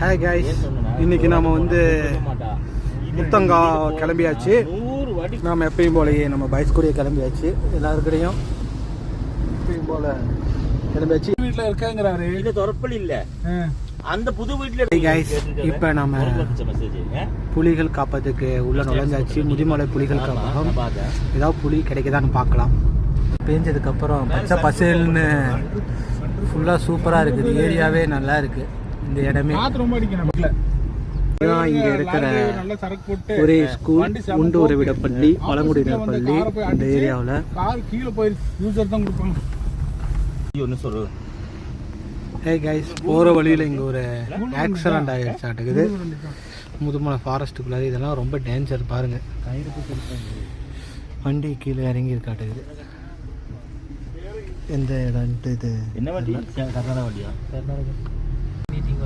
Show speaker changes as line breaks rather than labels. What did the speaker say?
Hi guys, இன்னைக்கு நாம வந்து முத்தங்கா கிளம்பியாச்சு. நாம் எப்பயும் போலயே நம்ம பைக் கூடயே கிளம்பியாச்சு. எல்லாருக்கிடையும் எப்பயும் போல கிளம்பியாச்சு. வீட்டில் இருக்கங்கிறாரு,
இது தொரப்பல் இல்லை அந்த புது வீட்டில்.
கைஸ், இப்போ நம்ம புலிகள் காப்பதுக்கு உள்ள நுழைஞ்சாச்சு. முதுமலை புலிகள் காப்பகம். ஏதாவது புலி கிடைக்குதான்னு பார்க்கலாம். பேஞ்சதுக்கப்புறம் பச்சை பசேல்னு ஃபுல்லாக சூப்பராக இருக்குது. ஏரியாவே நல்லா இருக்குது. இந்த இடமே இங்கே இருக்கிற ஒரே ஸ்கூல் உண்டு உறவிடப்பள்ளி பழங்குடியினர் பள்ளி இந்த ஏரியாவில். ஹே கைஸ், போகிற வழியில் இங்கே ஒரு ஆக்சிடென்ட் ஆகிடுச்சாட்டுக்குது. முதுமலை ஃபாரஸ்ட்டுக்குள்ளே இதெல்லாம் ரொம்ப டேஞ்சர். பாருங்கள், வண்டி கீழே இறங்கியிருக்காட்டுக்குது. எந்த இடம்ட்டு இது? என்ன வண்டி? கர்நாடகா வண்டியா? கர்நாடகா மீட்டிங்